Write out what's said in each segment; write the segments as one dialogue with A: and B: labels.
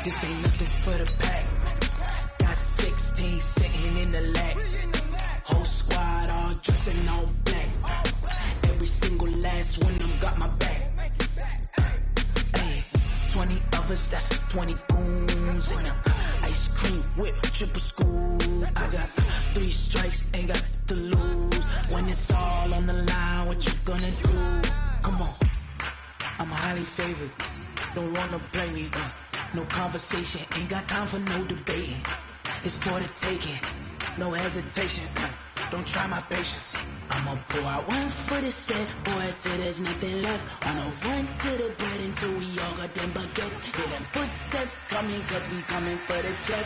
A: This ain't nothing for the pack. Got 16 sitting in the lap. Whole squad all dressing all black. Every single last one of them got my back. Hey, 20 of us, that's 20 goons in a ice cream whip, triple school. I got 3 strikes, ain't got to lose. When it's all on the line, what you gonna do? Come on, I'm highly favored. Don't wanna play me, no conversation, ain't got time for no debating. It's for the taking, no hesitation. Don't try my patience. I'ma pour out one for the set, boy, till there's nothing left. Wanna run to the bread until we all got them baguettes. Hear them footsteps coming, cause we coming for the check.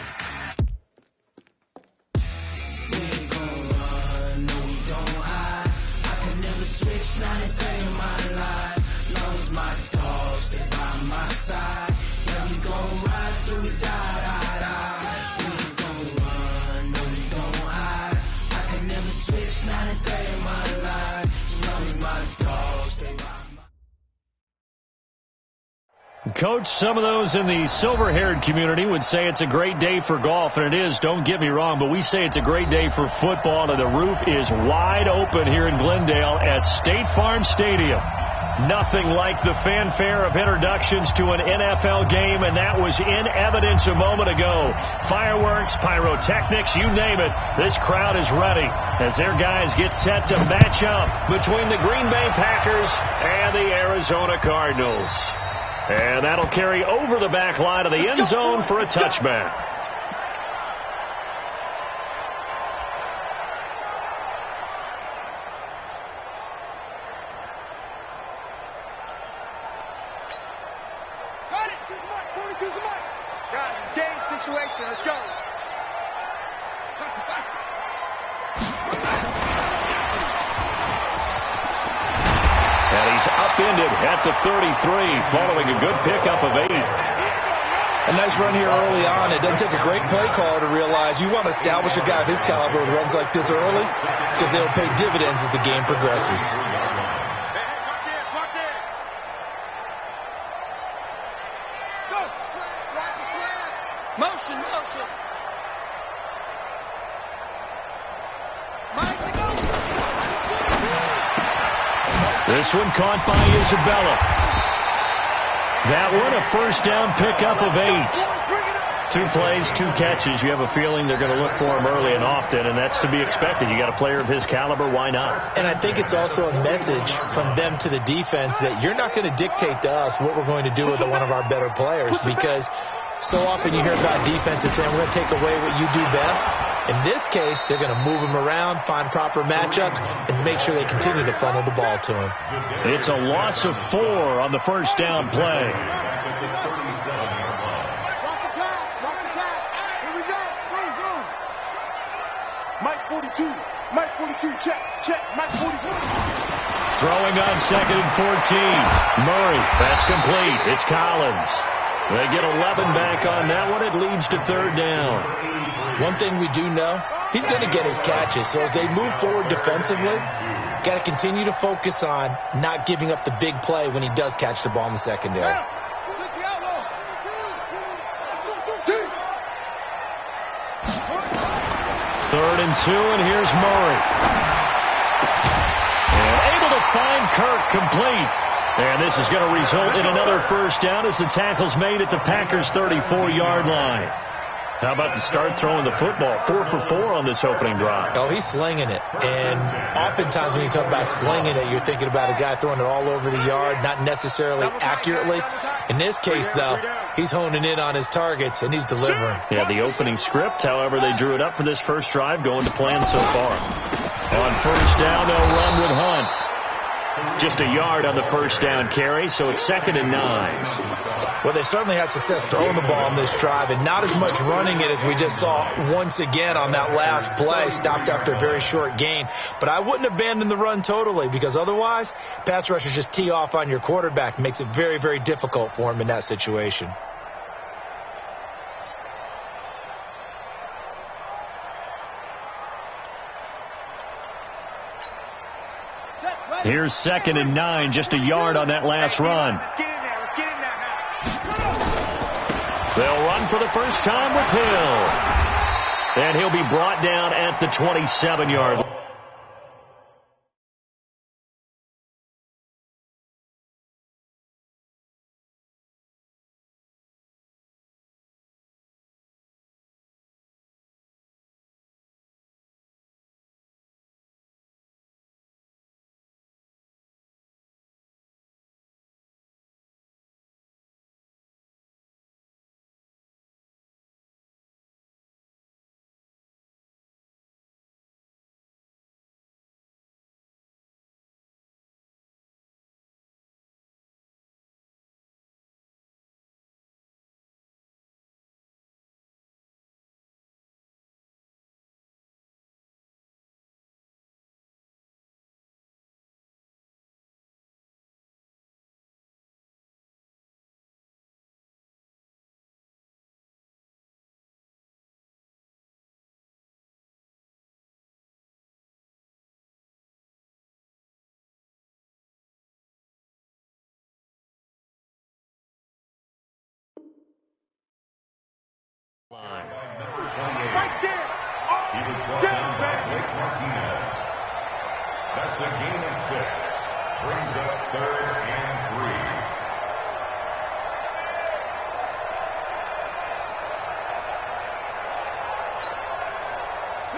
A: We ain't gon' run, no we don't hide. I can never switch, not a day in my life. Long as my dogs stay by my side. Yeah, we gon' ride till we die, die, die. We ain't gon' run, no we don't hide. I can never switch, not a day in my life. Long as my dogs stay by my side.
B: Coach, some of those in the silver-haired community would say it's a great day for golf, and it is, don't get me wrong, but we say it's a great day for football, and the roof is wide open here in Glendale at State Farm Stadium. Nothing like the fanfare of introductions to an NFL game, and that was in evidence a moment ago. Fireworks, pyrotechnics, you name it. This crowd is ready as their guys get set to match up between the Green Bay Packers and the Arizona Cardinals. And that'll carry over the back line of the end zone for a touchback.
C: Got it! 42 to Mike! Guys, it's game situation. Let's go.
B: And he's upended at the 33, following a good pickup of 8.
D: A nice run here early on. It doesn't take a great play caller to realize you want to establish a guy of his caliber with runs like this early because they'll pay dividends as the game progresses.
C: Motion, motion.
B: This one caught by Isabella. That one a first down pickup of 8. 2 plays, 2 catches. You have a feeling they're going to look for him early and often, and that's to be expected. You got a player of his caliber, why not?
D: And I think it's also a message from them to the defense that you're not going to dictate to us what we're going to do with one of our better players, because so often you hear about defenses saying we're going to take away what you do best. In this case, they're going to move him around, find proper matchups, and make sure they continue to funnel the ball to him.
B: It's a loss of 4 on the first down play.
C: Mike 42, Mike 42, check, Mike 42.
B: Throwing on 2nd and 14. Murray, that's complete. It's Collins. They get 11 back on that one. It leads to 3rd down.
D: One thing we do know, he's going to get his catches. So as they move forward defensively, got to continue to focus on not giving up the big play when he does catch the ball in the secondary.
B: 3rd and 2, and here's Murray. And able to find Kirk complete. And this is going to result in another first down as the tackle's made at the Packers' 34-yard line. How about the start throwing the football? 4 for 4 on this opening drive.
D: Oh, he's slinging it. And oftentimes when you talk about slinging it, you're thinking about a guy throwing it all over the yard, not necessarily accurately. In this case, though, he's honing in on his targets, and he's delivering.
B: Yeah, the opening script, however, they drew it up for this first drive, going to plan so far. On first down, they'll run with Hunt. Just a yard on the first down carry, so it's 2nd and 9.
D: Well, they certainly had success throwing the ball on this drive, and not as much running it as we just saw once again on that last play, stopped after a very short gain. But I wouldn't abandon the run totally, because otherwise, pass rushers just tee off on your quarterback. Makes it very, very difficult for him in that situation.
B: Here's 2nd and 9, just a yard on that last run. They'll run for the first time with Hill. And he'll be brought down at the 27-yard line.
C: Right there. He was brought down by Blake Martinez. That's a gain of 6. Brings up 3rd and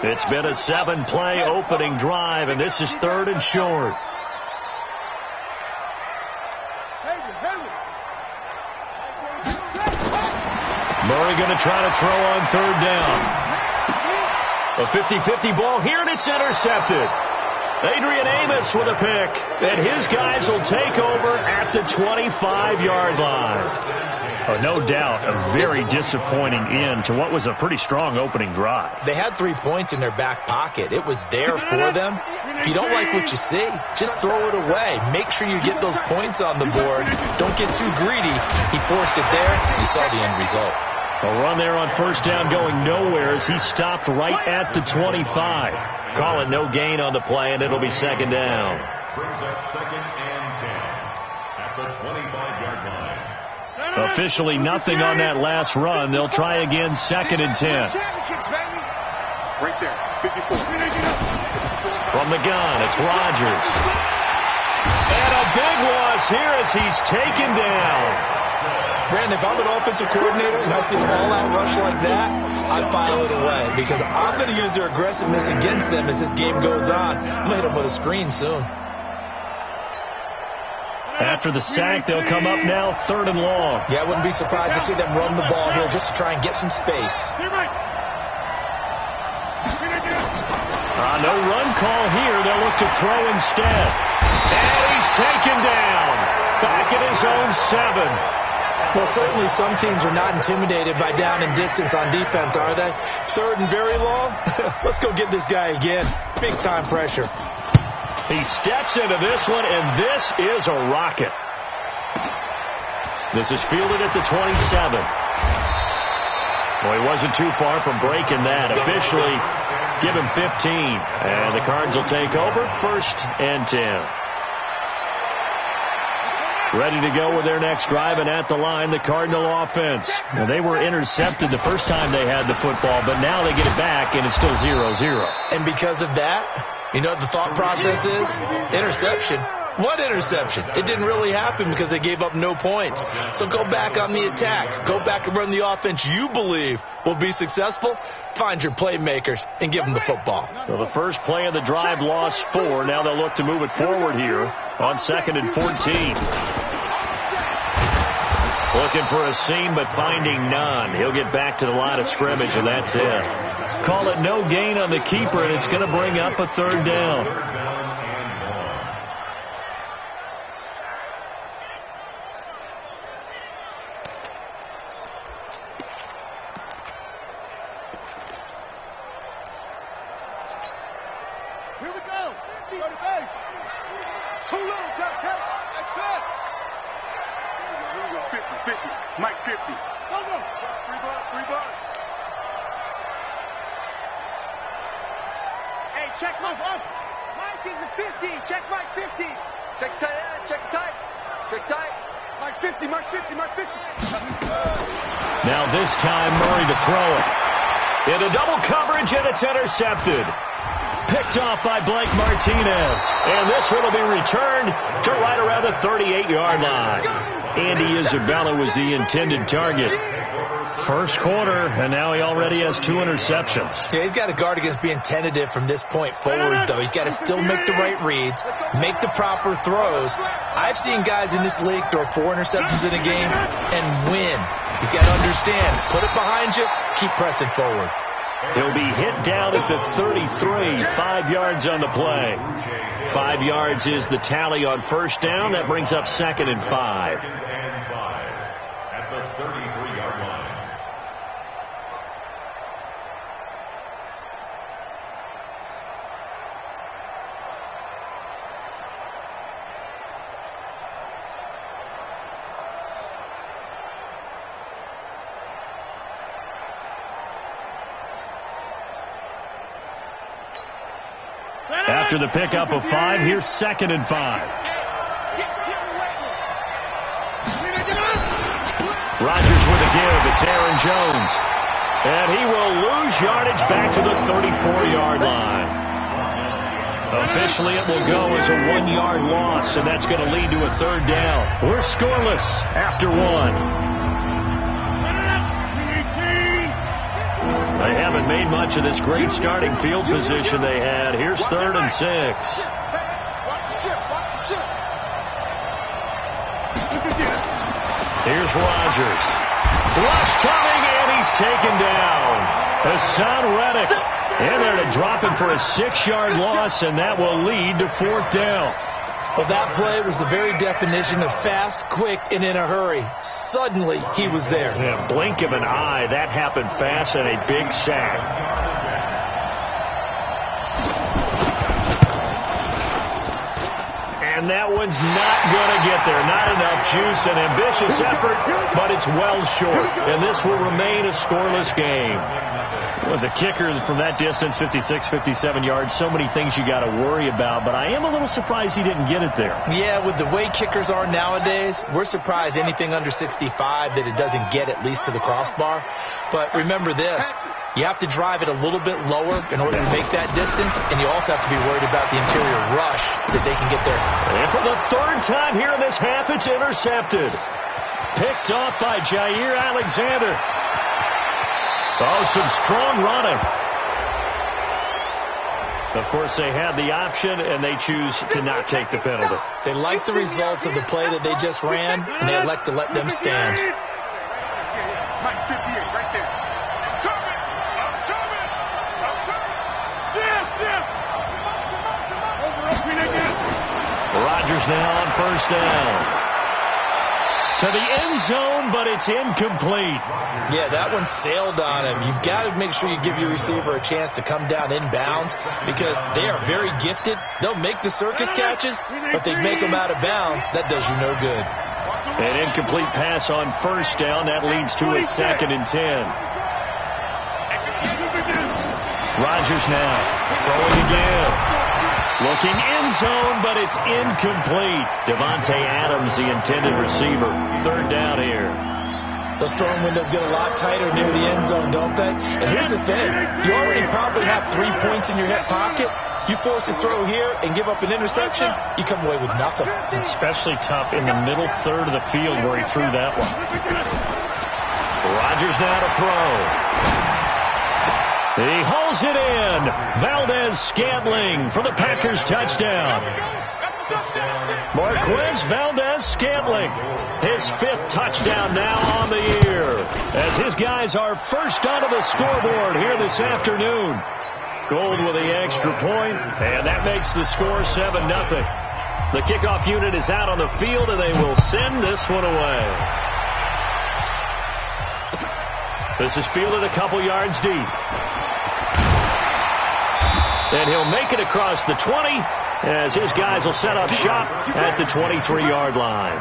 C: 3.
B: It's been a 7-play opening drive, and this is 3rd and short. Murray going to try to throw on 3rd down. A 50-50 ball here, and it's intercepted. Adrian Amos with a pick, and his guys will take over at the 25-yard line.
E: Oh, no doubt a very disappointing end to what was a pretty strong opening drive.
D: They had 3 points in their back pocket. It was there for them. If you don't like what you see, just throw it away. Make sure you get those points on the board. Don't get too greedy. He forced it there. You saw the end result.
B: A run there on 1st down going nowhere as he stopped right at the 25. Call it no gain on the play, and it'll be 2nd down.
C: Brings up 2nd and 10 at the 25-yard line.
B: Officially nothing on that last run. They'll try again 2nd and 10.
C: Right there, 54.
B: From the gun, it's Rodgers. And a big loss here as he's taken down.
D: Brandon, if I'm an offensive coordinator and I see an all-out rush like that, I'd file it away because I'm going to use their aggressiveness against them as this game goes on. I'm going to hit them with a screen soon.
B: After the sack, they'll come up now 3rd and long.
D: Yeah, I wouldn't be surprised to see them run the ball here just to try and get some space.
B: No run call here. They'll look to throw instead. And he's taken down. Back at his own 7.
D: Well, certainly some teams are not intimidated by down and distance on defense, are they? 3rd and very long? Let's go get this guy again. Big-time pressure.
B: He steps into this one, and this is a rocket. This is fielded at the 27. Well, he wasn't too far from breaking that. Officially, give him 15. And the Cards will take over 1st and 10. Ready to go with their next drive, and at the line, the Cardinal offense. Now, they were intercepted the first time they had the football, but now they get it back, and it's still 0-0.
D: And because of that, you know what the thought process is? Interception. What interception? It didn't really happen because they gave up no points. So go back on the attack. Go back and run the offense you believe will be successful. Find your playmakers and give them the football.
B: So the first play of the drive lost 4. Now they'll look to move it forward here on 2nd and 14. Looking for a seam, but finding none. He'll get back to the line of scrimmage, and that's it. Call it no gain on the keeper, and it's going to bring up a 3rd down.
C: Here we go. Go to base. Too little, That's it. Here we go. 50. Mike 50. Go. 3 bucks.
F: Hey, check Mike off. Mike is a 50. Check Mike 50. Check tight. Check tight.
C: Mike 50.
F: That's good.
B: Now this time Murray to throw it. Into double coverage, and it's intercepted. Picked off by Blake Martinez. And this one will be returned to right around the 38-yard line. Andy Isabella was the intended target. First quarter, and now he already has 2 interceptions.
D: Yeah, he's got to guard against being tentative from this point forward, though. He's got to still make the right reads, make the proper throws. I've seen guys in this league throw 4 interceptions in a game and win. He's got to understand, put it behind you, keep pressing forward.
B: He'll be hit down at the 33, 5 yards on the play. 5 yards is the tally on first down. That brings up 2nd and 5.
G: At the 33-yard line.
B: After the pickup of 5, here's 2nd and 5. Rodgers with a give. It's Aaron Jones. And he will lose yardage back to the 34-yard line. Officially, it will go as a 1-yard loss, and that's going to lead to a 3rd down. We're scoreless after 1. They haven't made much of this great starting field position they had. Here's 3rd and 6. Here's Rodgers. Rush coming, and he's taken down. Hassan Reddick in there to drop him for a 6-yard loss, and that will lead to 4th down.
D: Well, that play was the very definition of fast, quick, and in a hurry. Suddenly, he was there.
B: Yeah, blink of an eye. That happened fast, and a big sack. And that one's not going to get there. Not enough juice. An ambitious effort, but it's well short. And this will remain a scoreless game. It was a kicker from that distance, 56, 57 yards. So many things you got to worry about, but I am a little surprised he didn't get it there.
D: Yeah, with the way kickers are nowadays, we're surprised anything under 65 that it doesn't get at least to the crossbar. But remember this, you have to drive it a little bit lower in order to make that distance, and you also have to be worried about the interior rush that they can get there.
B: And for the 3rd time here in this half, it's intercepted. Picked off by Jair Alexander. Oh, some strong running. Of course, they had the option, and they choose to not take the penalty.
D: They like the results of the play that they just ran, and they elect to let them stand.
C: Mike 58, right there. I'm coming.
B: Rodgers now on 1st down. To the end zone, but it's incomplete.
D: Yeah, that one sailed on him. You've got to make sure you give your receiver a chance to come down inbounds because they are very gifted. They'll make the circus catches, but they make them out of bounds. That does you no good.
B: An incomplete pass on 1st down. That leads to a 2nd and 10. Rodgers now throwing again. Looking end zone, but it's incomplete. Devontae Adams, the intended receiver. 3rd down here.
D: Those throwing windows get a lot tighter near the end zone, don't they? And here's the thing. You already probably have 3 points in your hip pocket. You force a throw here and give up an interception, you come away with nothing.
B: Especially tough in the middle 3rd of the field where he threw that one. Rodgers now to throw. He hauls it in. Valdez-Scantling for the Packers touchdown. Marquez Valdez-Scantling, his 5th touchdown now on the year, as his guys are first onto the scoreboard here this afternoon. Gold with the extra point, and that makes the score 7-0. The kickoff unit is out on the field, and they will send this one away. This is fielded a couple yards deep. And he'll make it across the 20 as his guys will set up shop at the 23-yard line.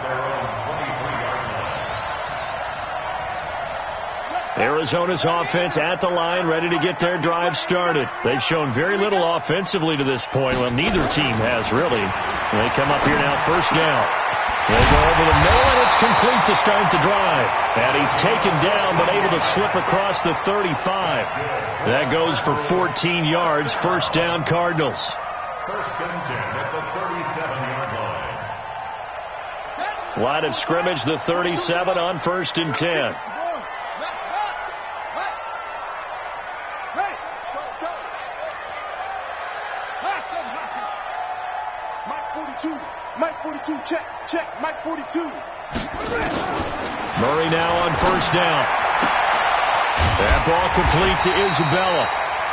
B: Arizona's offense at the line, ready to get their drive started. They've shown very little offensively to this point. Well, neither team has really. They come up here now, 1st down. They go over the middle, and it's complete to start the drive. And he's taken down, but able to slip across the 35. That goes for 14 yards. First down, Cardinals.
G: First and 10 at the 37-yard line.
B: Line of scrimmage, the 37 on first and 10.
C: Mike 42, check, Mike 42.
B: Murray now on first down. That ball complete to Isabella.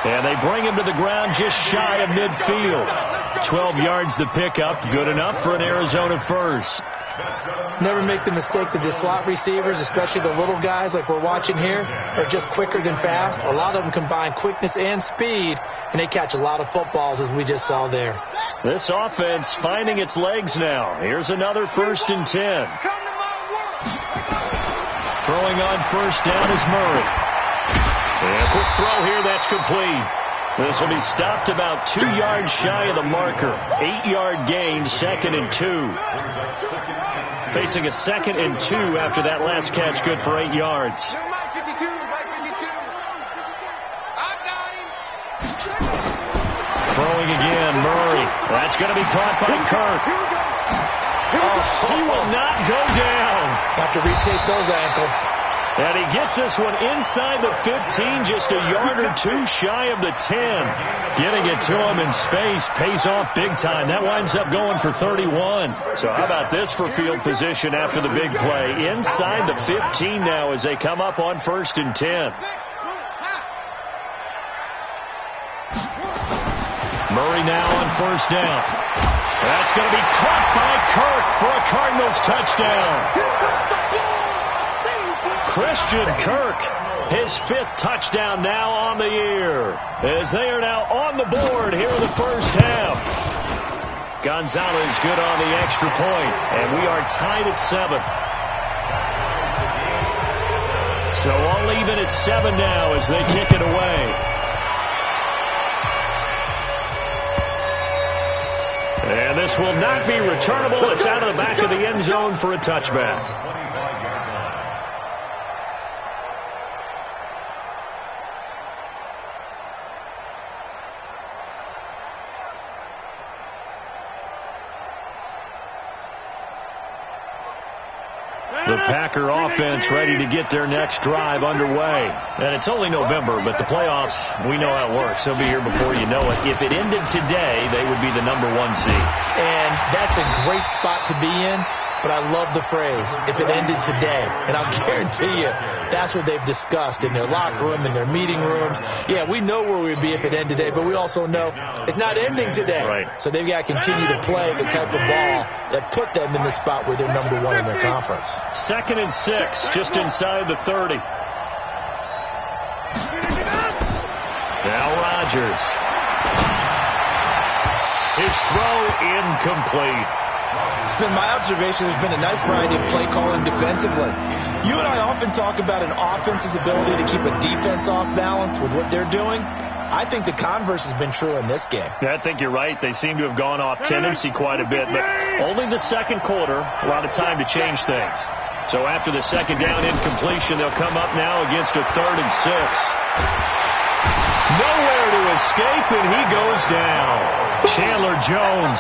B: And they bring him to the ground just shy of midfield. 12 yards the pickup. Good enough for an Arizona first.
D: Never make the mistake that the slot receivers, especially the little guys like we're watching here, are just quicker than fast. A lot of them combine quickness and speed, and they catch a lot of footballs, as we just saw there.
B: This offense finding its legs now. Here's another first and 10. Throwing on first down is Murray. And a quick throw here, that's complete. This will be stopped about 2 yards shy of the marker. 8-yard gain, second and 2. Facing a second and 2 after that last catch, good for 8 yards. Throwing again, Murray. That's going to be caught by Kirk. He will not go down.
D: Have to retape those ankles.
B: And he gets this one inside the 15, just a yard or two shy of the 10. Getting it to him in space pays off big time. That winds up going for 31. So how about this for field position after the big play? Inside the 15 now as they come up on first and 10. Murray now on first down. That's going to be caught by Kirk for a Cardinals touchdown. Christian Kirk, his 5th touchdown now on the year, as they are now on the board here in the first half. Gonzalez good on the extra point, and we are tied at 7. So all even at 7 now as they kick it away. And this will not be returnable. It's out of the back of the end zone for a touchback. The Packer offense ready to get their next drive underway. And it's only November, but the playoffs, we know how it works. They'll be here before you know it. If it ended today, they would be the number 1 seed.
D: And that's a great spot to be in, but I love the phrase, if it ended today. And I'll guarantee you, that's what they've discussed in their locker room, in their meeting rooms. Yeah, we know where we'd be if it ended today, but we also know it's not ending today.
B: Right.
D: So they've got to continue to play the type of ball that put them in the spot where they're number 1 in their conference.
B: Second and 6, just inside the 30. Now Rodgers. His throw incomplete.
D: It's been my observation there's been a nice variety of play calling defensively. You and I often talk about an offense's ability to keep a defense off balance with what they're doing. I think the converse has been true in this game.
B: Yeah, I think you're right. They seem to have gone off tendency quite a bit, but only the second quarter, a lot of time to change things. So after the second down incompletion, they'll come up now against a 3rd and 6. Nowhere to escape, and he goes down. Chandler Jones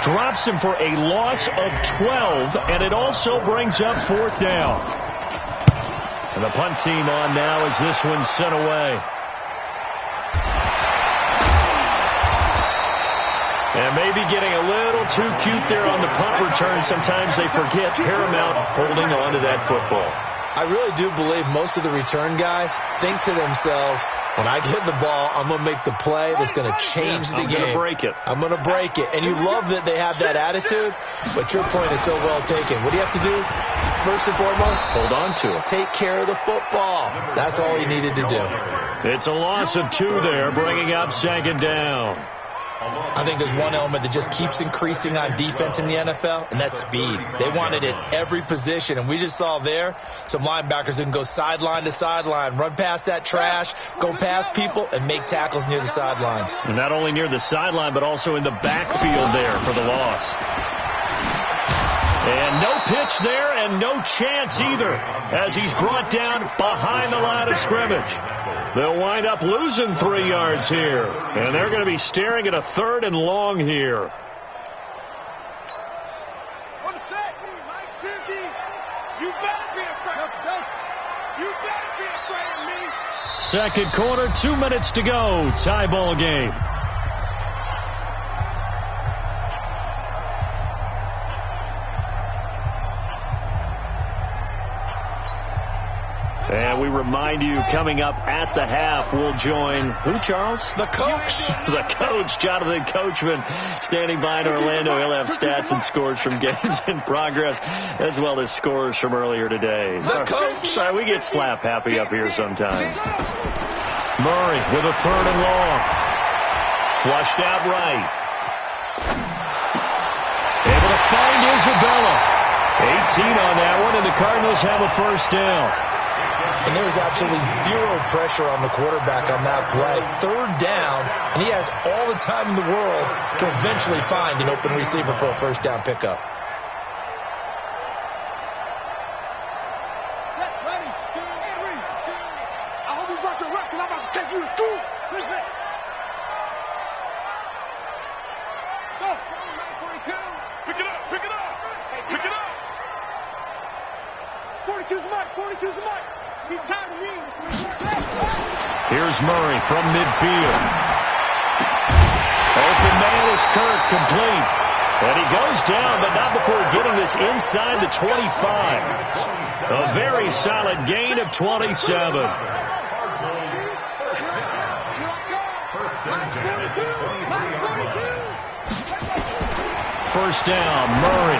B: drops him for a loss of 12, and it also brings up 4th down. And the punt team on now as this one's sent away. And maybe getting a little too cute there on the punt return. Sometimes they forget paramount holding on to that football.
D: I really do believe most of the return guys think to themselves, when I get the ball, I'm going to make the play that's going to change the game.
B: I'm going to break it.
D: I'm going to break it. And you love that they have that attitude, but your point is so well taken. What do you have to do? First and foremost,
B: hold on to it.
D: Take care of the football. That's all you needed to do.
B: It's a loss of 2 there, bringing up 2nd down.
D: I think there's one element that just keeps increasing on defense in the NFL, and that's speed. They want it at every position, and we just saw there some linebackers that can go sideline to sideline, run past that trash, go past people, and make tackles near the sidelines.
B: And not only near the sideline, but also in the backfield there for the loss. And no pitch there and no chance either as he's brought down behind the line of scrimmage. They'll wind up losing 3 yards here. And they're going to be staring at a 3rd and long here.
C: On the set, Mike 50. You better be afraid. You better be afraid of me.
B: Second quarter, 2 minutes to go. Tie ball game. And we remind you, coming up at the half, we'll join who, Charles?
D: The coach.
B: The coach, Jonathan Coachman, standing by in Orlando. He'll have stats and scores from games in progress, as well as scores from earlier today.
D: The coach.
B: Sorry, we get slap happy up here sometimes. Murray with a 3rd and long. Flushed out right. Able to find Isabella. 18 on that one, and the Cardinals have a first down.
D: And there was absolutely zero pressure on the quarterback on that play. 3rd down, and he has all the time in the world to eventually find an open receiver for a first down pickup.
C: Set, ready, 2, 3, 2. I hope you brought your reps because I'm about to take you to school. Set. Go. 42. Pick it up. Pick it up. Pick it up. 42's Mike. 42's Mike. He's tired of me.
B: Here's Murray from midfield. Open man is Kirk, complete. And he goes down, but not before getting this inside the 25. A very solid gain of 27. First down, Murray.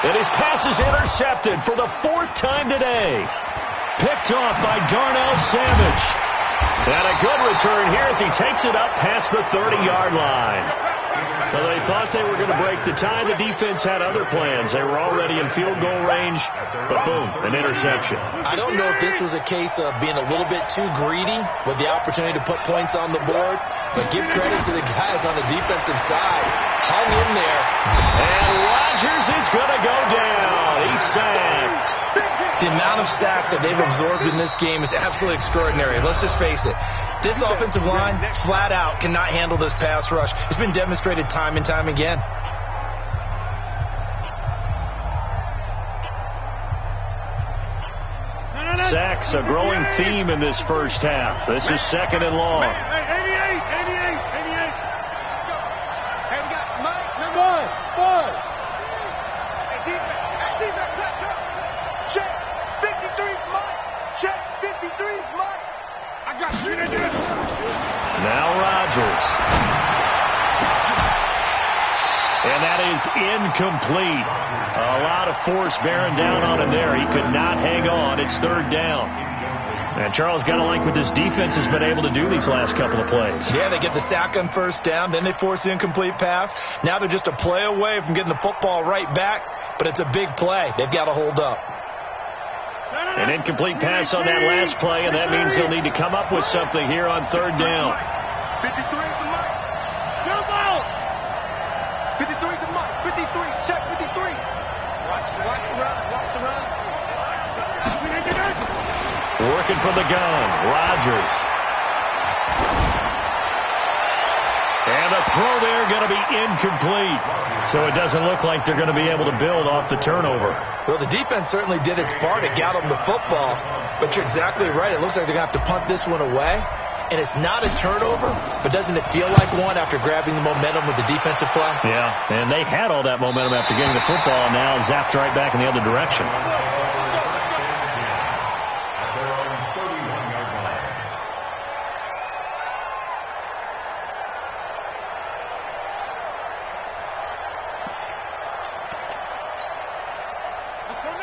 B: And his pass is intercepted for the 4th time today. Picked off by Darnell Savage. And a good return here as he takes it up past the 30-yard line. So they thought they were going to break the tie. The defense had other plans. They were already in field goal range, but boom, an interception.
D: I don't know if this was a case of being a little bit too greedy with the opportunity to put points on the board, but give credit to the guys on the defensive side. Hung in there.
B: And Rodgers is going to go down. He's sacked.
D: The amount of sacks that they've absorbed in this game is absolutely extraordinary. Let's just face it. This offensive line, flat out, cannot handle this pass rush. It's been demonstrated time and time again.
B: Sacks, a growing theme in this first half. This is 2nd and long.
C: 88. Let's go. Hey, we got Mike, number 5. Hey, defense, let's go. Check, 53's Mike. Check, 53's Mike. I got you to do this.
B: Now Rodgers. And that is incomplete. A lot of force bearing down on him there. He could not hang on. It's 3rd down. And Charles, got to like what this defense has been able to do these last couple of plays.
D: Yeah, they get the sack on first down. Then they force the incomplete pass. Now they're just a play away from getting the football right back. But it's a big play. They've got to hold up.
B: An incomplete pass on that last play, and that means they'll need to come up with something here on 3rd down.
C: 53 to Mike. Jump out. 53 to Mike. 53. Check 53. Watch the run. Watch the run.
B: Working from the gun. Rodgers. And the throw there going to be incomplete. So it doesn't look like they're going to be able to build off the turnover.
D: Well, the defense certainly did its part. It got them the football. But you're exactly right. It looks like they're going to have to punt this one away. And it's not a turnover, but doesn't it feel like one after grabbing the momentum with the defensive play?
B: Yeah, and they had all that momentum after getting the football, and now zapped right back in the other direction.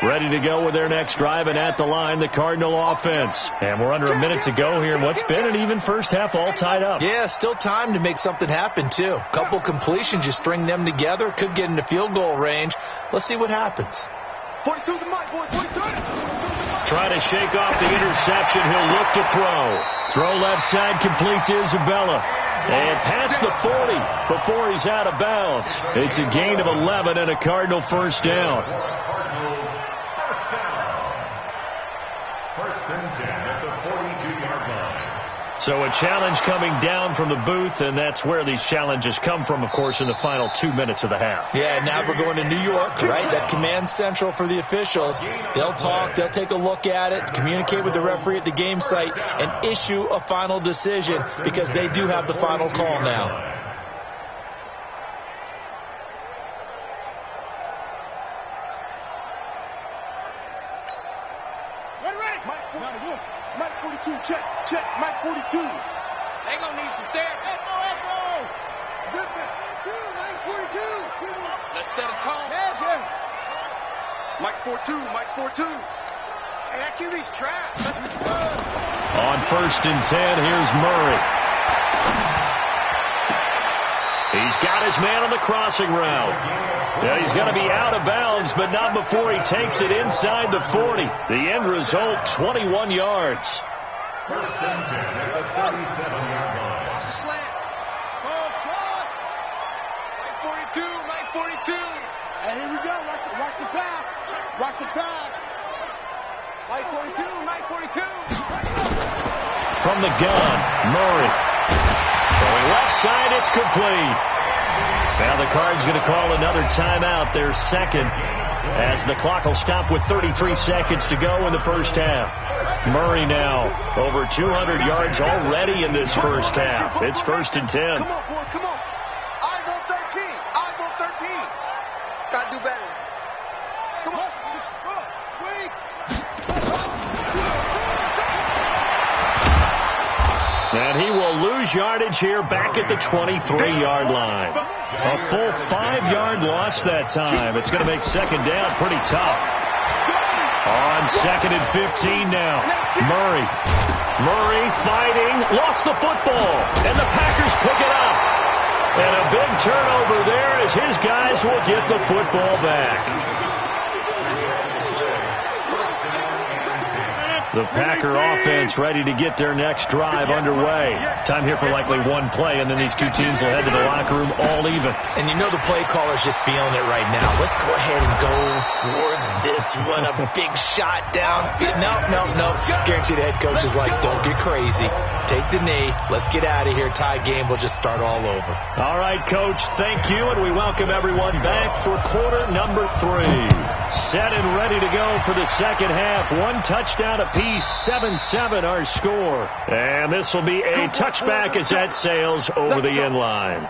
B: Ready to go with their next drive, and at the line, the Cardinal offense. And we're under a minute to go here in what's been an even first half, all tied up.
D: Yeah, still time to make something happen, too. A couple completions, you string them together, could get into field goal range. Let's see what happens.
C: 42 to Mike, boy, 42.
B: Trying to shake off the interception. He'll look to throw. Throw left side, complete to Isabella. And past the 40 before he's out of bounds. It's a gain of 11 and a Cardinal first down.
G: First and 10 at the 42-yard line.
B: So a challenge coming down from the booth, and that's where these challenges come from, of course, in the final 2 minutes of the half.
D: Yeah, now we're going to New York, right? That's command central for the officials. They'll talk, they'll take a look at it, communicate with the referee at the game site, and issue a final decision because they do have the final call now.
C: Mike 42, check, Mike 42.
F: They gonna need some therapy.
C: Echo. Zip it. Mike 42.
F: Let's set a tone.
C: Yeah. Mike's 42, Mike's 42. Hey, that QB's trapped.
B: On first and 10, here's Murray. He's got his man on the crossing route. Yeah, he's going to be out of bounds, but not before he takes it inside the 40. The end result, 21 yards.
G: First and 10 at the 37-yard line.
C: Watch the slant. Oh, front. Mike 42. And here we go. Watch the pass. Watch the pass. Mike 42.
B: From the gun, Murray. Going left side, it's complete. Now the Cards going to call another timeout, their second, as the clock will stop with 33 seconds to go in the first half. Murray now over 200 yards already in this first half. It's first and 10.
C: Come on, boys, come on. I want 13. Got to do better. Come on. Wait.
B: And he will lose yardage here back at the 23-yard line. A full 5-yard loss that time. It's going to make second down pretty tough. On second and 15 now. Murray fighting. Lost the football. And the Packers pick it up. And a big turnover there as his guys will get the football back. The Packer offense ready to get their next drive underway. Time here for likely one play, and then these two teams will head to the locker room all even.
D: And you know the play caller's just feeling it right now. Let's go ahead and go for this one. A big shot down. No. Guarantee the head coach is like, don't get crazy. Take the knee. Let's get out of here. Tie game. We'll just start all over.
B: All right, Coach. Thank you, and we welcome everyone back for quarter number 3. Set and ready to go for the second half. One touchdown apiece. 7-7 our score. And this will be a touchback as that sails over the end line.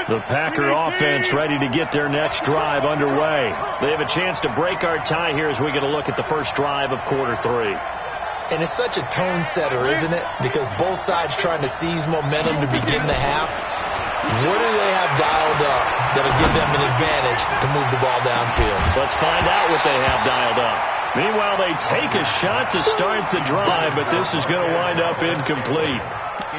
B: The Packer offense ready to get their next drive underway. They have a chance to break our tie here as we get a look at the first drive of quarter 3.
D: And it's such a tone setter, isn't it? Because both sides trying to seize momentum to begin the half. What do they have dialed up that'll give them an advantage to move the ball downfield?
B: Let's find out what they have dialed up. Meanwhile, they take a shot to start the drive, but this is going to wind up incomplete.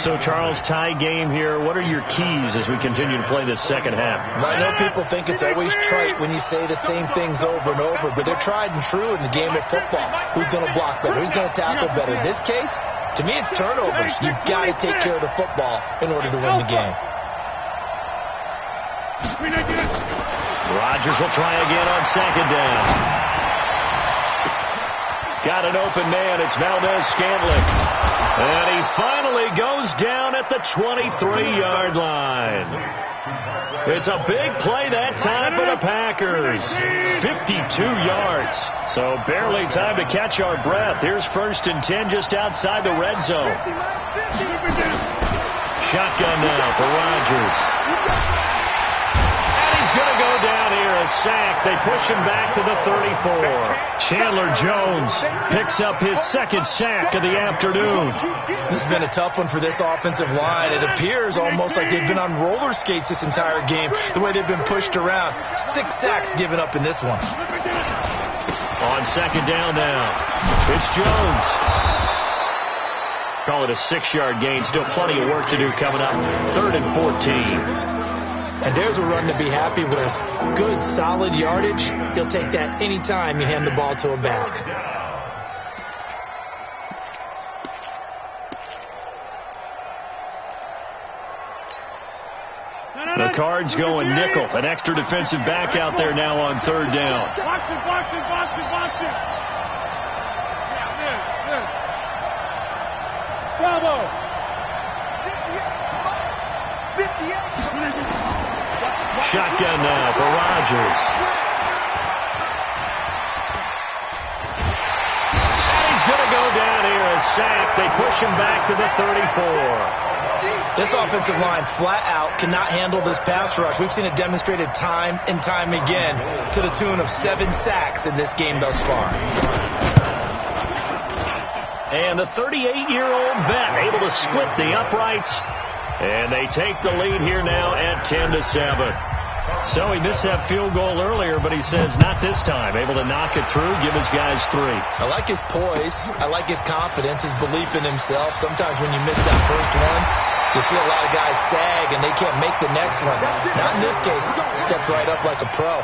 B: So, Charles, tie game here. What are your keys as we continue to play this second half?
D: I know people think it's always trite when you say the same things over and over, but they're tried and true in the game of football. Who's going to block better? Who's going to tackle better? In this case, to me, it's turnovers. You've got to take care of the football in order to win the game.
B: Rodgers will try again on second down. Got an open man. It's Valdez-Scantling. And he finally goes down at the 23-yard line. It's a big play that time for the Packers. 52 yards. So barely time to catch our breath. Here's first and 10 just outside the red zone. Shotgun now for Rodgers. He's going to go down here, a sack. They push him back to the 34. Chandler Jones picks up his second sack of the afternoon.
D: This has been a tough one for this offensive line. It appears almost like they've been on roller skates this entire game, the way they've been pushed around. 6 sacks given up in this one.
B: On second down now, it's Jones. Call it a 6-yard gain. Still plenty of work to do coming up. 3rd and 14.
D: And there's a run to be happy with. Good, solid yardage. He'll take that anytime you hand the ball to a back.
B: Cards going nickel. An extra defensive back out there now on third down.
F: Box it. Yeah, Bravo.
C: 58.
B: Shotgun now for Rodgers. And he's going to go down here, a sack. They push him back to the 34.
D: This offensive line flat out cannot handle this pass rush. We've seen it demonstrated time and time again to the tune of 7 sacks in this game thus far.
B: And the 38-year-old vet able to split the uprights. And they take the lead here now at 10-7. So he missed that field goal earlier, but he says not this time. Able to knock it through, give his guys 3.
D: I like his poise. I like his confidence, his belief in himself. Sometimes when you miss that first one, you see a lot of guys sag and they can't make the next one. Not in this case. Stepped right up like a pro.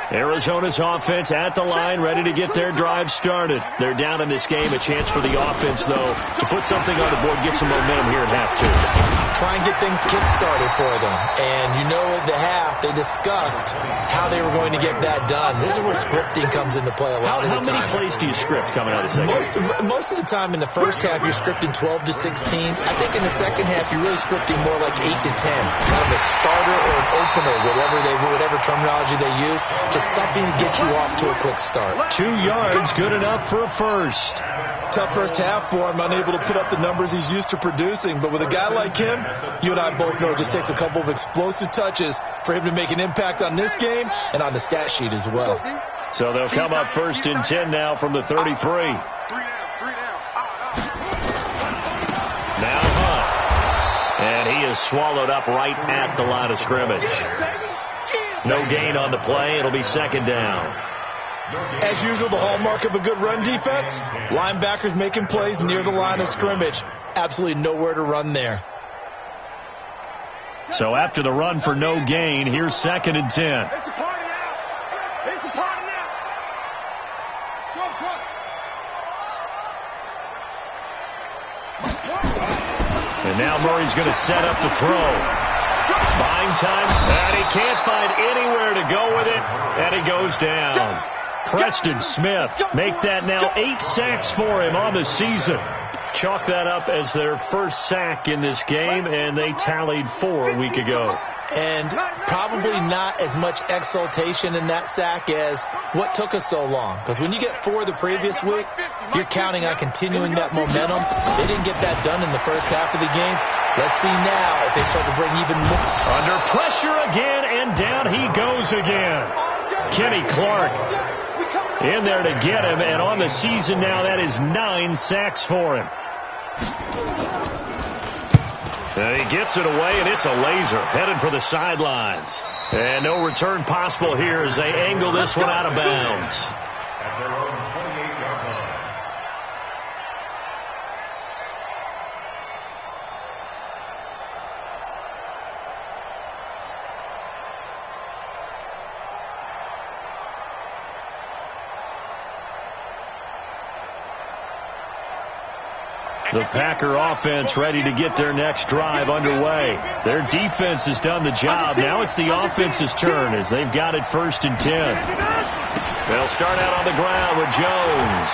B: Arizona's offense at the line, ready to get their drive started. They're down in this game. A chance for the offense, though, to put something on the board, get some momentum here at half 2.
D: Try and get things kick-started for them. And you know at the half, they discussed how they were going to get that done. This is where scripting comes into play a lot of the time.
B: How many plays do you script coming out of the second?
D: Most of the time in the first half, you're scripting 12 to 16. I think in the second half, you're really scripting more like 8 to 10. Kind of a starter or an opener, whatever terminology they use. Just something to get you off to a quick start.
B: 2 yards, good enough for a first.
D: Tough first half for him, unable to put up the numbers he's used to producing. But with a guy like him, you and I both know it just takes a couple of explosive touches for him to make an impact on this game and on the stat sheet as well.
B: So they'll come up 1st and 10 now from the 33. Now Hunt. And he is swallowed up right at the line of scrimmage. No gain on the play. It'll be 2nd down.
D: As usual, the hallmark of a good run defense, linebackers making plays near the line of scrimmage. Absolutely nowhere to run there.
B: So after the run for no gain, here's 2nd and 10.
C: It's a party now. It's a party now. Trump.
B: And now Murray's going to set up to throw. Buying time, and he can't find anywhere to go with it, and he goes down. Preston Smith make that now 8 sacks for him on the season. Chalk that up as their first sack in this game, and they tallied 4 a week ago.
D: And probably not as much exultation in that sack as what took us so long. Because when you get 4 the previous week, you're counting on continuing that momentum. They didn't get that done in the first half of the game. Let's see now if they start to bring even more.
B: Under pressure again, and down he goes again. Kenny Clark in there to get him, and on the season now, that is 9 sacks for him. And he gets it away, and it's a laser headed for the sidelines. And no return possible here as they angle this one out of bounds.
G: At their own 28-yard line.
B: The Packer offense ready to get their next drive underway. Their defense has done the job. Now it's the offense's turn as they've got it 1st and 10. They'll start out on the ground with Jones.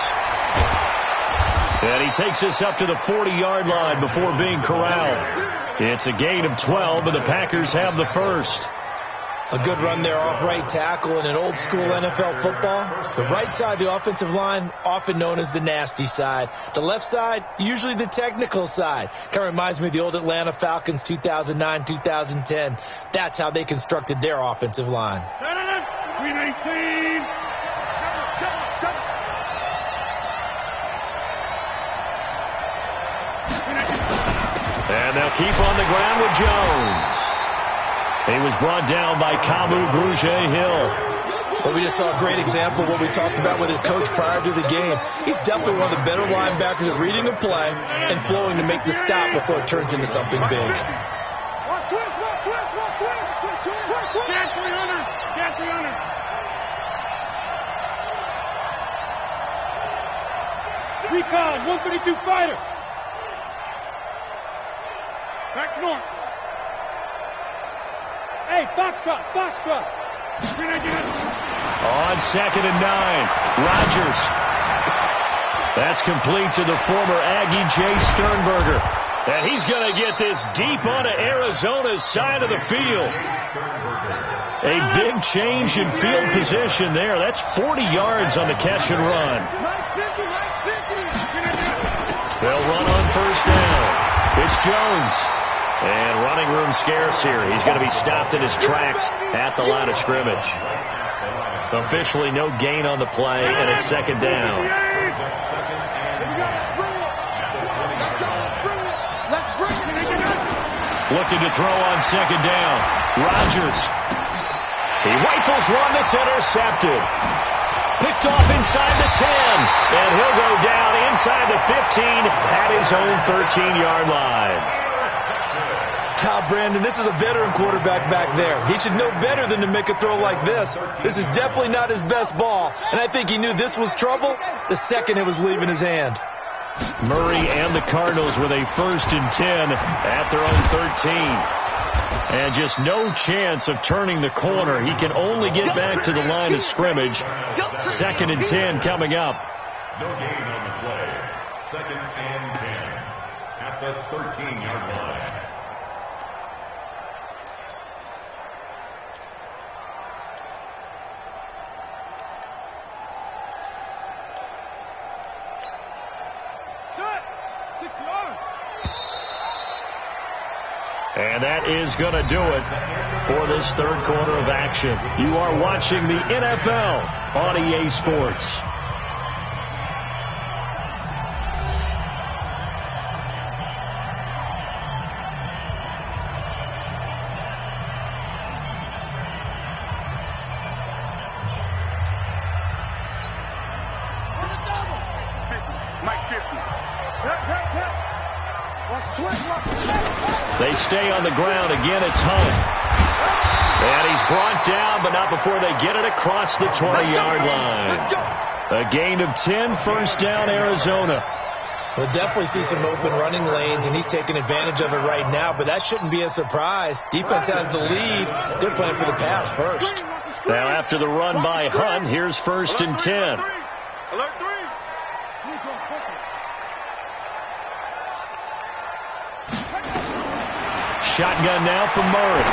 B: And he takes us up to the 40-yard line before being corralled. It's a gain of 12, and the Packers have the first.
D: A good run there off right tackle in an old school NFL football. The right side of the offensive line, often known as the nasty side. The left side, usually the technical side. Kind of reminds me of the old Atlanta Falcons 2009-2010. That's how they constructed their offensive line.
B: And they'll keep on the ground with Jones. He was brought down by Kamu Brugier-Hill.
D: Well, we just saw a great example of what we talked about with his coach prior to the game. He's definitely one of the better linebackers at reading a play and flowing to make the stop before it turns into something big.
F: Recon, 132 fighter. Back north. Hey, Foxtrot.
B: On 2nd and 9, Rodgers. That's complete to the former Aggie Jay Sternberger. And he's going to get this deep onto Arizona's side of the field. A big change in field position there. That's 40 yards on the catch and run. They'll run on 1st down. It's Jones. And running room scarce here. He's going to be stopped in his tracks at the line of scrimmage. Officially no gain on the play, and it's 2nd down. Looking to throw on 2nd down. Rodgers. He rifles one that's intercepted. Picked off inside the 10. And he'll go down inside the 15 at his own 13-yard line.
D: Brandon, this is a veteran quarterback back there. He should know better than to make a throw like this. This is definitely not his best ball. And I think he knew this was trouble the second it was leaving his hand.
B: Murray and the Cardinals with a 1st and 10 at their own 13. And just no chance of turning the corner. He can only get back to the line of scrimmage. 2nd and 10 coming up.
G: No gain on the play. 2nd and 10 at the 13-yard line.
B: And that is going to do it for this 3rd quarter of action. You are watching the NFL on EA Sports. They stay on the ground. Again, it's Hunt. And he's brought down, but not before they get it across the 20-yard line. A gain of 10, 1st down, Arizona.
D: We'll definitely see some open running lanes, and he's taking advantage of it right now, but that shouldn't be a surprise. Defense has the lead. They're playing for the pass first.
B: Now, after the run by Hunt, here's 1st and 10. Shotgun now from Murray.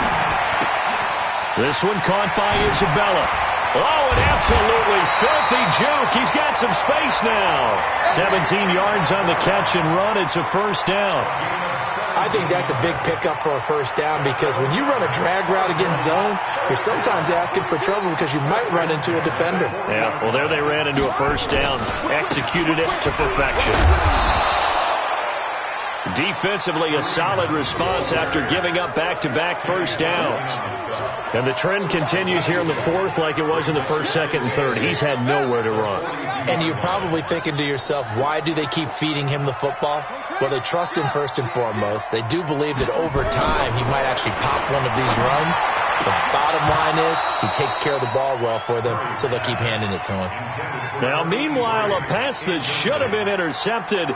B: This one caught by Isabella. Oh, an absolutely filthy juke. He's got some space now. 17 yards on the catch and run. It's a 1st down.
D: I think that's a big pickup for a 1st down because when you run a drag route against zone, you're sometimes asking for trouble because you might run into a defender.
B: Yeah, well, there they ran into a 1st down. Executed it to perfection. Defensively, a solid response after giving up back-to-back 1st downs. And the trend continues here in the 4th like it was in the 1st, 2nd, and 3rd. He's had nowhere to run.
D: And you're probably thinking to yourself, why do they keep feeding him the football? Well, they trust him first and foremost. They do believe that over time he might actually pop one of these runs. The bottom line is he takes care of the ball well for them, so they'll keep handing it to him.
B: Now, meanwhile, a pass that should have been intercepted,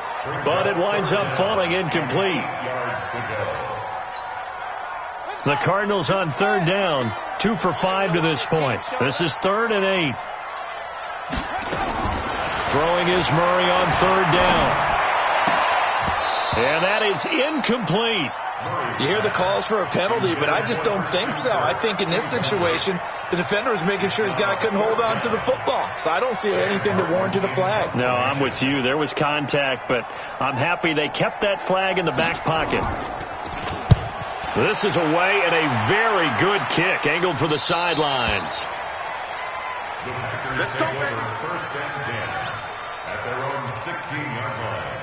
B: but it winds up falling incomplete. The Cardinals on 3rd down, 2 for 5 to this point. This is 3rd and 8. Throwing is Murray on 3rd down. And that is incomplete.
D: You hear the calls for a penalty, but I just don't think so. I think in this situation, the defender was making sure his guy couldn't hold on to the football. So I don't see anything to warrant a flag.
B: No, I'm with you. There was contact, but I'm happy they kept that flag in the back pocket. This is away and a very good kick, angled for the sidelines.
G: The Packers take over 1st and 10 at their own 16-yard line.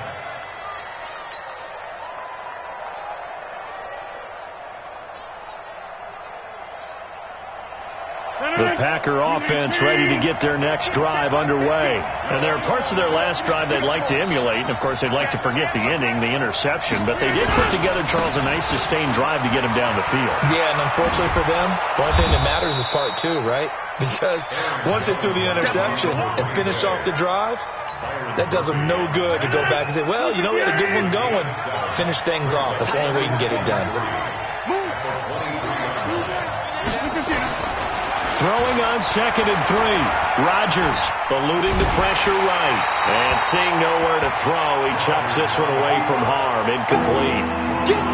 B: The Packer offense ready to get their next drive underway. And there are parts of their last drive they'd like to emulate. And, of course, they'd like to forget the ending, the interception. But they did put together, Charles, a nice sustained drive to get them down the field.
D: Yeah, and unfortunately for them, the only thing that matters is part 2, right? Because once they threw the interception and finished off the drive, that does them no good to go back and say, well, you know, we had a good one going. Finish things off. That's the only way you can get it done.
B: Throwing on 2nd and 3. Rodgers eluding the pressure right. And seeing nowhere to throw, he chucks this one away from harm. Incomplete.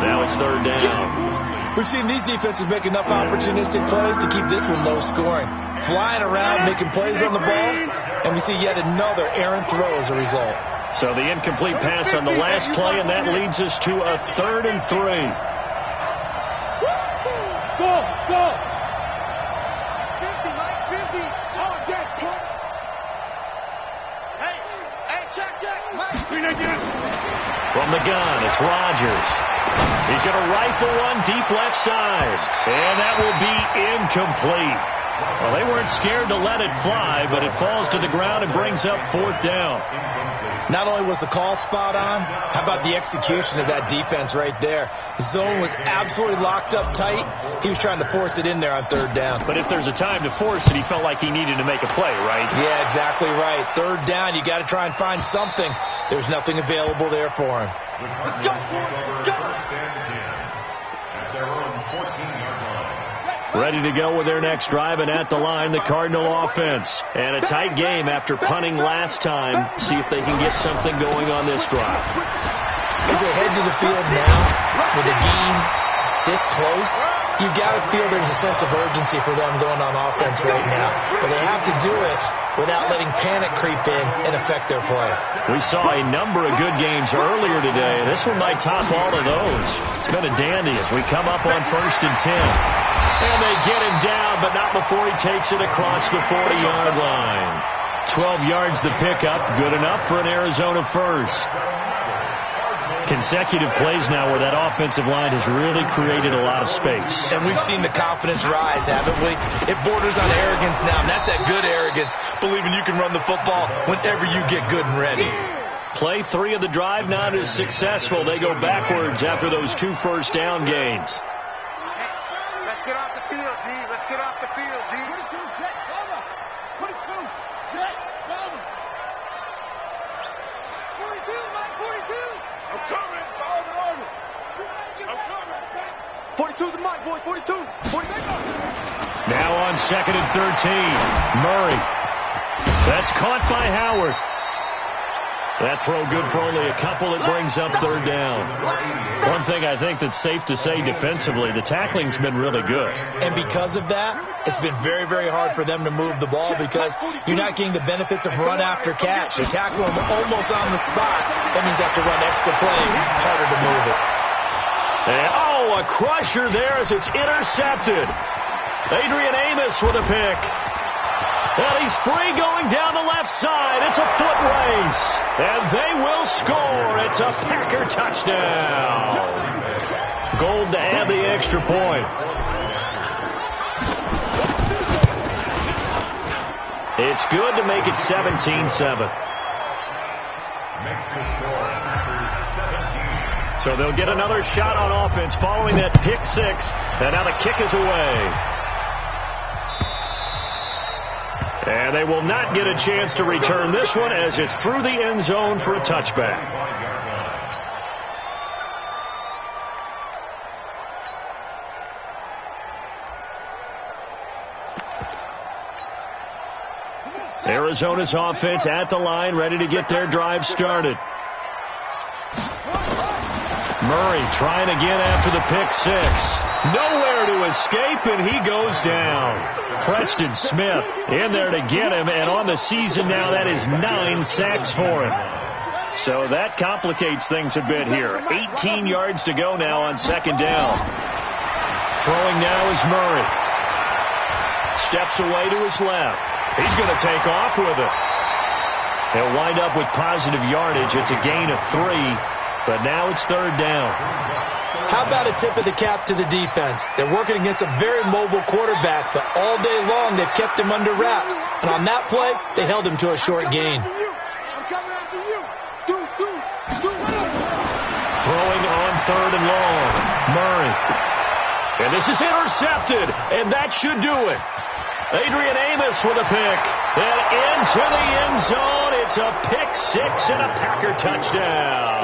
B: Now it's 3rd down.
D: We've seen these defenses make enough opportunistic plays to keep this one low scoring. Flying around, making plays on the ball, and we see yet another errant throw as a result.
B: So the incomplete pass on the last play, and that leads us to a 3rd and 3.
F: Go!
C: 50, Mike, 50. Oh, dead punt. Hey, check, Mike.
B: From the gun, it's Rodgers. He's going to rifle one deep left side, and that will be incomplete. Well, they weren't scared to let it fly, but it falls to the ground and brings up 4th down.
D: Not only was the call spot on, how about the execution of that defense right there? The zone was absolutely locked up tight. He was trying to force it in there on 3rd down.
B: But if there's a time to force it, he felt like he needed to make a play, right?
D: Yeah, exactly right. 3rd down, you got to try and find something. There's nothing available there for him.
C: Let's go, let's go.
G: At their own 14-yard line.
B: Ready to go with their next drive, and at the line, the Cardinal offense. And a tight game after punting last time. See if they can get something going on this drive.
D: As they head to the field now, with the game this close, you've got to feel there's a sense of urgency for them going on offense right now. But they have to do it without letting panic creep in and affect their play.
B: We saw a number of good games earlier today. This one might top all of those. It's been a dandy as we come up on 1st and 10. And they get him down, but not before he takes it across the 40-yard line. 12 yards to pick up. Good enough for an Arizona first. Consecutive plays now where that offensive line has really created a lot of space.
D: And we've seen the confidence rise, haven't we? It borders on arrogance now, and that's that good arrogance, believing you can run the football whenever you get good and ready.
B: Play 3 of the drive not as successful. They go backwards after those 2 first down gains.
C: Let's get off the field, D. Let's get off the field, D. 22, jet, cover. 22, jet, cover. 42, Mike, 42. I'm coming. I'm coming. 42's the Mike, boys. 42. 42.
B: Now on 2nd and 13. Murray. That's caught by Howard. That throw good for only a couple. It brings up 3rd down. One thing I think that's safe to say defensively, the tackling's been really good.
D: And because of that, it's been very, very hard for them to move the ball because you're not getting the benefits of run after catch. They tackle them almost on the spot. That means they have to run extra plays. Harder to move it.
B: And, a crusher there as it's intercepted. Adrian Amos with a pick. And he's free going down the left side. It's a foot race. And they will score. It's a Packer touchdown. Gold to add the extra point. It's good to make it 17-7.
G: Makes the score Packers 17.
B: So they'll get another shot on offense following that pick 6. And now the kick is away. And they will not get a chance to return this one as it's through the end zone for a touchback. Arizona's offense at the line, ready to get their drive started. Murray trying again after the pick 6. Nowhere to escape, and he goes down. Preston Smith in there to get him, and on the season now, that is 9 sacks for him. So that complicates things a bit here. 18 yards to go now on 2nd down. Throwing now is Murray. Steps away to his left. He's going to take off with it. He'll wind up with positive yardage. It's a gain of 3, but now it's 3rd down.
D: How about a tip of the cap to the defense? They're working against a very mobile quarterback, but all day long they've kept him under wraps. And on that play, they held him to a short gain.
C: I'm coming after you.
B: Throwing on 3rd and long. Murray. And this is intercepted, and that should do it. Adrian Amos with a pick. And into the end zone. It's a pick six and a Packer touchdown.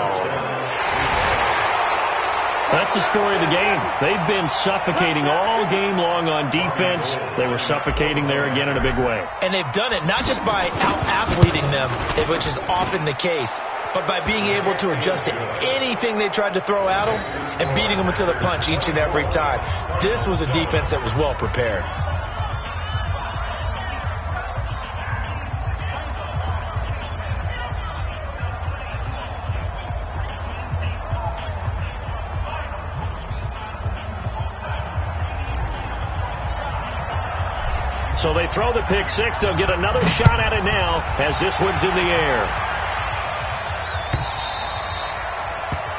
B: That's the story of the game. They've been suffocating all game long on defense. They were suffocating there again in a big way.
D: And they've done it not just by out-athleting them, which is often the case, but by being able to adjust to anything they tried to throw at them and beating them to the punch each and every time. This was a defense that was well prepared.
B: So they throw the pick six. They'll get another shot at it now as this one's in the air.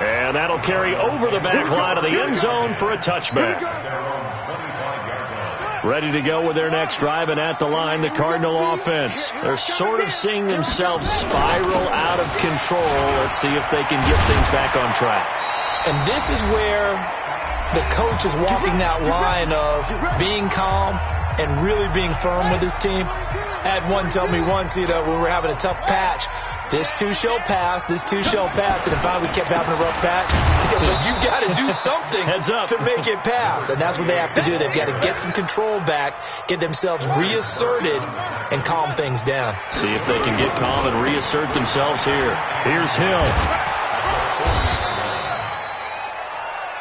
B: And that'll carry over the back line of the end zone for a touchback. Ready to go with their next drive, and at the line, the Cardinal offense. They're sort of seeing themselves spiral out of control. Let's see if they can get things back on track.
D: And this is where the coach is walking that line of being calm and really being firm with his team. I had one tell me once, when we were having a tough patch, this too shall pass, this too shall pass. And finally we kept having a rough patch. He said, but you got to do something to make it pass. And that's what they have to do. They've got to get some control back, get themselves reasserted, and calm things down.
B: See if they can get calm and reassert themselves here. Here's Hill.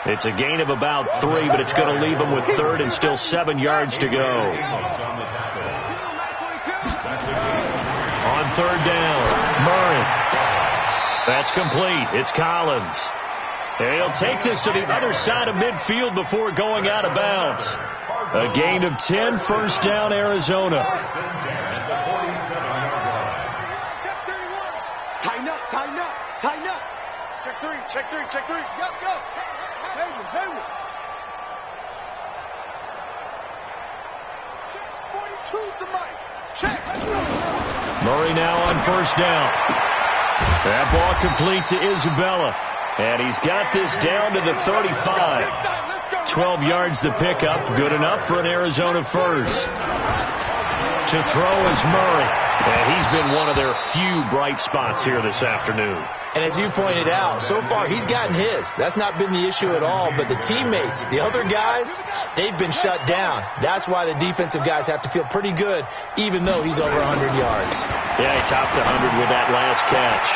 B: It's a gain of about 3, but it's going to leave them with third and still 7 yards to go. On third down, Murray. That's complete. It's Collins. He'll take this to the other side of midfield before going out of bounds. A gain of 10, first down, Arizona.
C: Tighten up, tighten up, tighten up. Check three, check three, check three. Go, go. Hayward, Hayward. Check 42 to Mike. Check.
B: Murray now on first down. That ball complete to Isabella. And he's got this down to the 35. 12 yards the pickup. Good enough for an Arizona first. To throw is Murray. And he's been one of their few bright spots here this afternoon.
D: And as you pointed out, so far he's gotten his. That's not been the issue at all. But the teammates, the other guys, they've been shut down. That's why the defensive guys have to feel pretty good, even though he's over 100 yards.
B: Yeah, he topped 100 with that last catch.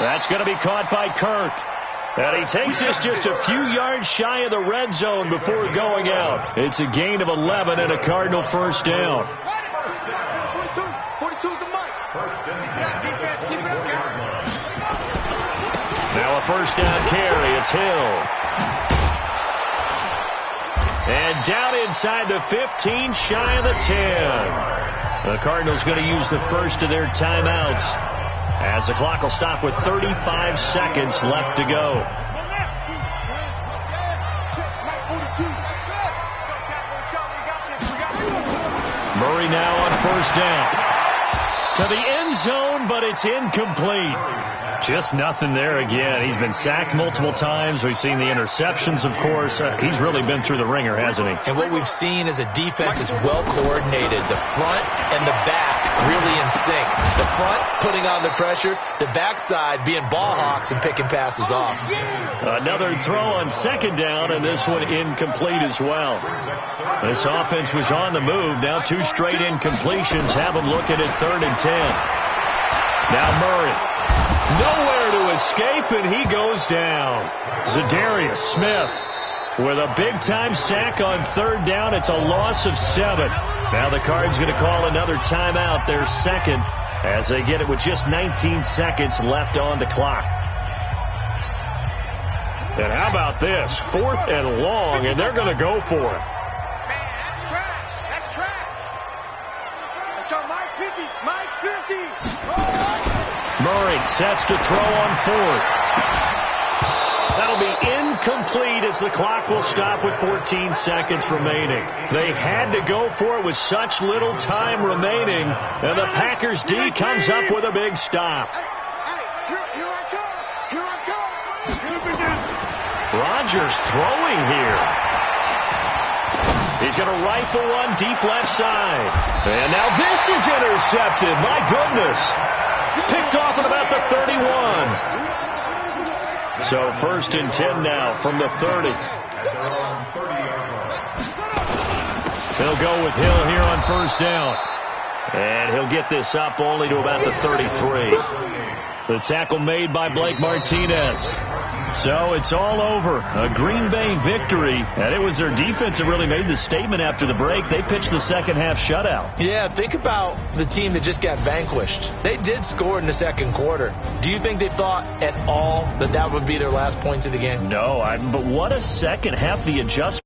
B: That's going to be caught by Kirk. And he takes this just a few yards shy of the red zone before going out. It's a gain of 11 and a Cardinal first down.
C: 42 to Mike. Defense, keep it up, guys.
B: Now a first down carry. It's Hill. And down inside the 15, shy of the 10. The Cardinals going to use the first of their timeouts as the clock will stop with 35 seconds left to go. Murray now on first down. To the end zone, but it's incomplete. Just nothing there again. He's been sacked multiple times. We've seen the interceptions, of course. He's really been through the ringer, hasn't he?
D: And what we've seen is a defense that's well coordinated. The front and the back really in sync. The front putting on the pressure. The backside being ball hawks and picking passes off.
B: Another throw on second down, and this one incomplete as well. This offense was on the move. Now 2 straight incompletions have them looking at 3rd and 10. Now Murray. Nowhere to escape, and he goes down. Zadarius Smith with a big-time sack on 3rd down. It's a loss of 7. Now the Cards going to call another timeout, their second, as they get it with just 19 seconds left on the clock. And how about this? 4th and long, and they're going to go for it.
C: Man, that's trash. That's trash. Let's go, Mike 50. Mike 50. Oh.
B: Murray sets to throw on 4th. That'll be incomplete as the clock will stop with 14 seconds remaining. They had to go for it with such little time remaining, and the Packers D comes up with a big stop.
C: Hey, here I come. Here I come.
B: Rodgers throwing here. He's going to rifle one deep left side. And now this is intercepted. My goodness. Picked off at about the 31. So 1st and 10 now from the 30. He'll go with Hill here on 1st down. And he'll get this up only to about the 33. The tackle made by Blake Martinez. So it's all over. A Green Bay victory. And it was their defense that really made the statement after the break. They pitched the second half shutout.
D: Yeah, think about the team that just got vanquished. They did score in the second quarter. Do you think they thought at all that that would be their last points of the game?
B: No, but what a second half. The adjustment.